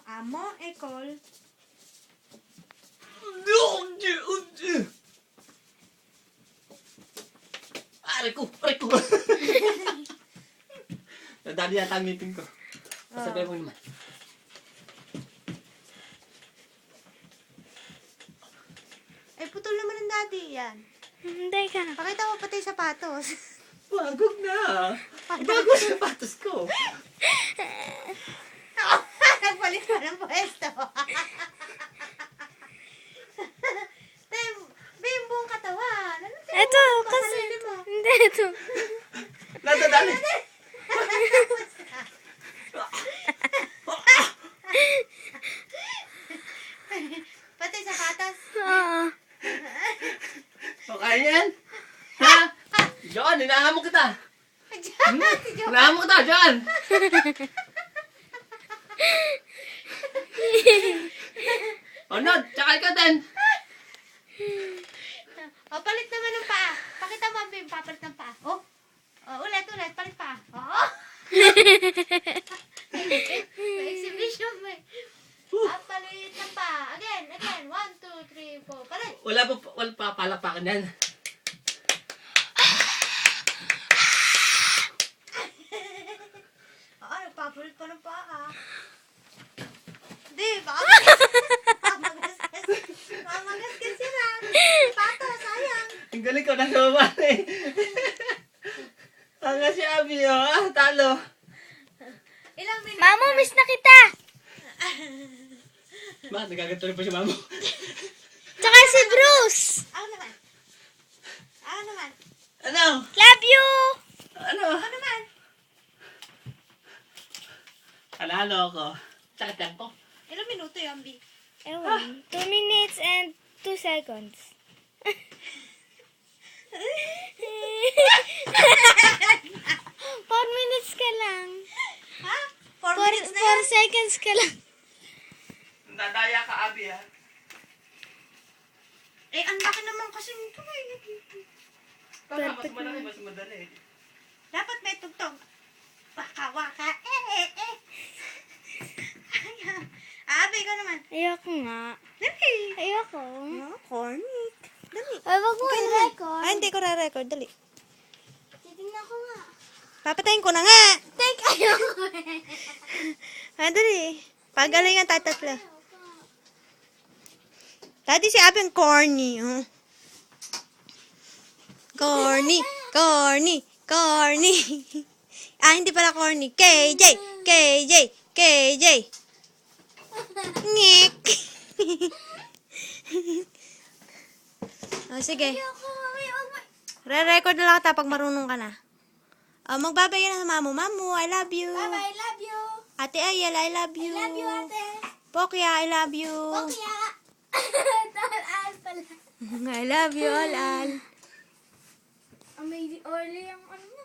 amo école. Aray ko! Nadali yata ang ngipin ko. Sabi mo naman. Eh, putol naman ng daddy yan. Hindi ka. Pakita mo pati yung sapatos. Wagog na. Bago sa sapatos ko. Nagpalit ka ng pwesto. Yung buong katawan. Ano Ito, kasi... Hindi, ito. Nadadali. Pati sapatos. Oo. Okay yan? Ha? John, hinahamon kita. Diyan. Hinahamon kita, John. Ano? Tsaka ikaw din. O, palit naman ng paa. Pakita mo, Bim, papalit ng paa. Oh. Ulit, palit paa. Oo. May exhibition, may. Palit ng paa. Again. 1, 2, 3, 4. Palit. Wala pa palakpakan yan. Nagpapalit pa ng paa. Hindi, baka mamagasgas yun ah. Pato, sayang. Ang galing ko, nasa baba eh. Ang si Abby, talo. Ilang minutes? Mamo, miss na kita. Bakit nagagatuloy pa si Mamo? Tsaka si Bruce. Ako naman. Ano? Love you. Ano? Ako naman. Alalo ako. Tsaka tempo. Ilang minuto yun, B? Ewan. 2 minutes and 2 seconds. 4 minutes ka lang. Ha? 4 4 minutes na yan? seconds ka lang. Nadaya ka, Abby, ha? Eh, ang laki naman kasi nito eh. Mas malaki, mas madali. Dapat may tugtog. Waka. Abi, ikaw naman. Ayoko nga. Dali. Ayoko. Corny. Dali. Ay, wag mo i-record. Ay, hindi ko re-record. Dali. Titignan ko nga. Papatayin ko na nga. Take, ayoko. Dali. Pagalingan tayo tatlo. Dati si Abi ang corny. Oh. Corny. Hindi pala corny. KJ. Ngek. Sige. Ayoko. Re-record na lang kita pag marunong ka na. Magbabay na sa mamu. Mamu, I love you. Bye-bye, love you. Ate Ayel, I love you. Love you, ate. Pokya, I love you. Pokya. Tal-al pala. I love you, all. May orly ang ano.